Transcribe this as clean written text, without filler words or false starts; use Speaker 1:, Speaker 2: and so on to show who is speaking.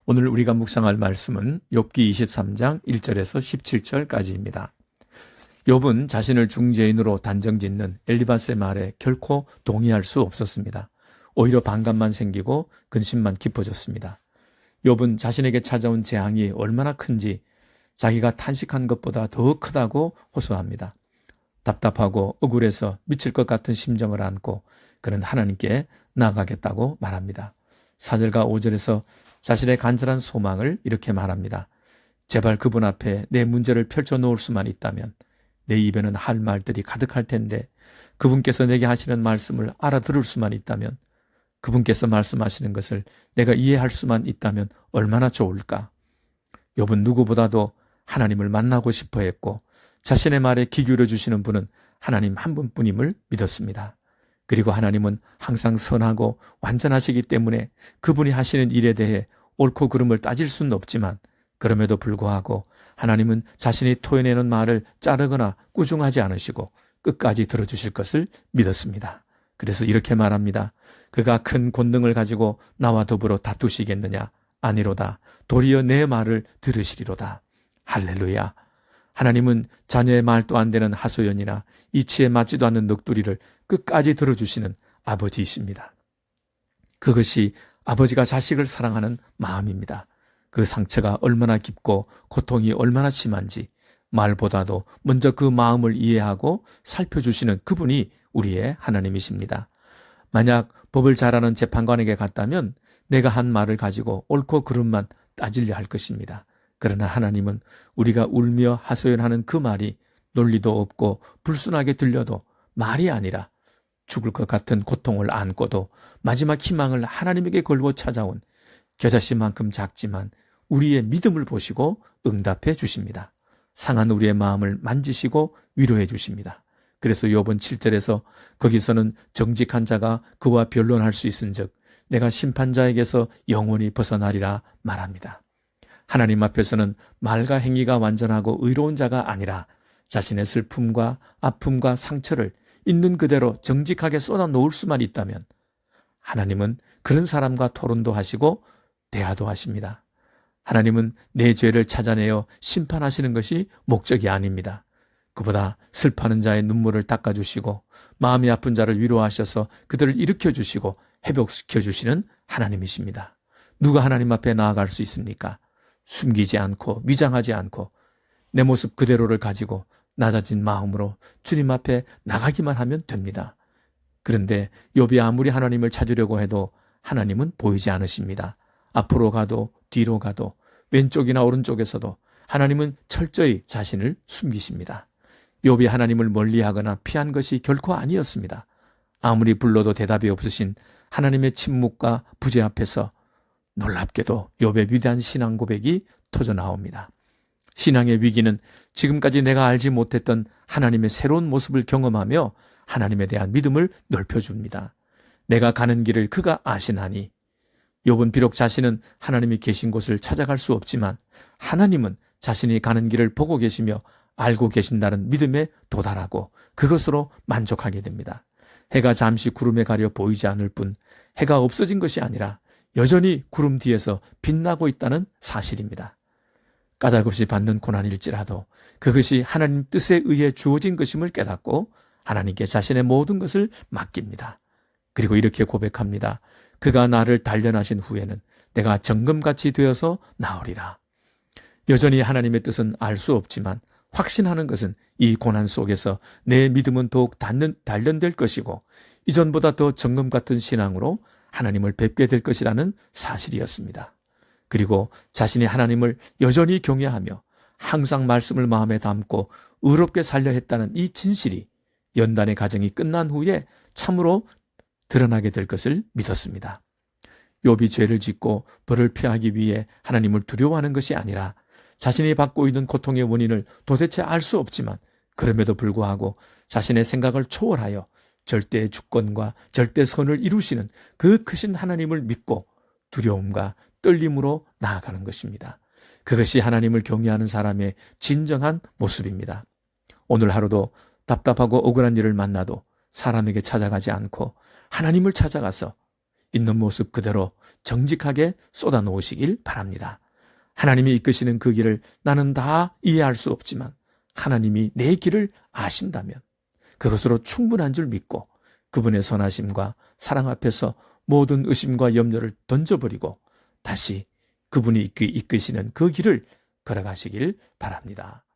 Speaker 1: 오늘 우리가 묵상할 말씀은 욥기 23장 1절에서 17절까지입니다. 욥은 자신을 중죄인으로 단정짓는 엘리바스의 말에 결코 동의할 수 없었습니다. 오히려 반감만 생기고 근심만 깊어졌습니다. 욥은 자신에게 찾아온 재앙이 얼마나 큰지 자기가 탄식한 것보다 더 크다고 호소합니다. 답답하고 억울해서 미칠 것 같은 심정을 안고 그는 하나님께 나아가겠다고 말합니다. 4절과 5절에서 자신의 간절한 소망을 이렇게 말합니다. 제발 그분 앞에 내 문제를 펼쳐놓을 수만 있다면 내 입에는 할 말들이 가득할 텐데 그분께서 내게 하시는 말씀을 알아들을 수만 있다면 그분께서 말씀하시는 것을 내가 이해할 수만 있다면 얼마나 좋을까. 욥은 누구보다도 하나님을 만나고 싶어 했고 자신의 말에 귀 기울여 주시는 분은 하나님 한 분뿐임을 믿었습니다. 그리고 하나님은 항상 선하고 완전하시기 때문에 그분이 하시는 일에 대해 옳고 그름을 따질 수는 없지만 그럼에도 불구하고 하나님은 자신이 토해내는 말을 자르거나 꾸중하지 않으시고 끝까지 들어주실 것을 믿었습니다. 그래서 이렇게 말합니다. 그가 큰 권능을 가지고 나와 더불어 다투시겠느냐? 아니로다. 도리어 내 말을 들으시리로다. 할렐루야. 하나님은 자녀의 말도 안 되는 하소연이나 이치에 맞지도 않는 넋두리를 끝까지 들어주시는 아버지이십니다. 그것이 아버지가 자식을 사랑하는 마음입니다. 그 상처가 얼마나 깊고 고통이 얼마나 심한지 말보다도 먼저 그 마음을 이해하고 살펴주시는 그분이 우리의 하나님이십니다. 만약 법을 잘 아는 재판관에게 갔다면 내가 한 말을 가지고 옳고 그름만 따지려 할 것입니다. 그러나 하나님은 우리가 울며 하소연하는 그 말이 논리도 없고 불순하게 들려도 말이 아니라 죽을 것 같은 고통을 안고도 마지막 희망을 하나님에게 걸고 찾아온 겨자씨만큼 작지만 우리의 믿음을 보시고 응답해 주십니다. 상한 우리의 마음을 만지시고 위로해 주십니다. 그래서 욥은 7절에서 거기서는 정직한 자가 그와 변론할 수 있은즉 내가 심판자에게서 영원히 벗어나리라 말합니다. 하나님 앞에서는 말과 행위가 완전하고 의로운 자가 아니라 자신의 슬픔과 아픔과 상처를 있는 그대로 정직하게 쏟아놓을 수만 있다면 하나님은 그런 사람과 토론도 하시고 대화도 하십니다. 하나님은 내 죄를 찾아내어 심판하시는 것이 목적이 아닙니다. 그보다 슬퍼하는 자의 눈물을 닦아주시고 마음이 아픈 자를 위로하셔서 그들을 일으켜주시고 회복시켜주시는 하나님이십니다. 누가 하나님 앞에 나아갈 수 있습니까? 숨기지 않고 위장하지 않고 내 모습 그대로를 가지고 낮아진 마음으로 주님 앞에 나가기만 하면 됩니다. 그런데 욥이 아무리 하나님을 찾으려고 해도 하나님은 보이지 않으십니다. 앞으로 가도 뒤로 가도 왼쪽이나 오른쪽에서도 하나님은 철저히 자신을 숨기십니다. 욥이 하나님을 멀리하거나 피한 것이 결코 아니었습니다. 아무리 불러도 대답이 없으신 하나님의 침묵과 부재 앞에서 놀랍게도 욥의 위대한 신앙 고백이 터져 나옵니다. 신앙의 위기는 지금까지 내가 알지 못했던 하나님의 새로운 모습을 경험하며 하나님에 대한 믿음을 넓혀줍니다. 내가 가는 길을 그가 아시나니. 욥은 비록 자신은 하나님이 계신 곳을 찾아갈 수 없지만 하나님은 자신이 가는 길을 보고 계시며 알고 계신다는 믿음에 도달하고 그것으로 만족하게 됩니다. 해가 잠시 구름에 가려 보이지 않을 뿐 해가 없어진 것이 아니라 여전히 구름 뒤에서 빛나고 있다는 사실입니다. 까닭없이 받는 고난일지라도 그것이 하나님 뜻에 의해 주어진 것임을 깨닫고 하나님께 자신의 모든 것을 맡깁니다. 그리고 이렇게 고백합니다. 그가 나를 단련하신 후에는 내가 정금같이 되어서 나으리라. 여전히 하나님의 뜻은 알 수 없지만 확신하는 것은 이 고난 속에서 내 믿음은 더욱 단련될 것이고 이전보다 더 정금 같은 신앙으로 하나님을 뵙게 될 것이라는 사실이었습니다. 그리고 자신이 하나님을 여전히 경외하며 항상 말씀을 마음에 담고 의롭게 살려 했다는 이 진실이 연단의 과정이 끝난 후에 참으로 드러나게 될 것을 믿었습니다. 욥이 죄를 짓고 벌을 피하기 위해 하나님을 두려워하는 것이 아니라 자신이 받고 있는 고통의 원인을 도대체 알 수 없지만 그럼에도 불구하고 자신의 생각을 초월하여 절대의 주권과 절대 선을 이루시는 그 크신 하나님을 믿고 두려움과 떨림으로 나아가는 것입니다. 그것이 하나님을 경외하는 사람의 진정한 모습입니다. 오늘 하루도 답답하고 억울한 일을 만나도 사람에게 찾아가지 않고 하나님을 찾아가서 있는 모습 그대로 정직하게 쏟아놓으시길 바랍니다. 하나님이 이끄시는 그 길을 나는 다 이해할 수 없지만 하나님이 내 길을 아신다면 그것으로 충분한 줄 믿고 그분의 선하심과 사랑 앞에서 모든 의심과 염려를 던져버리고 다시 그분이 이끄시는 그 길을 걸어가시길 바랍니다.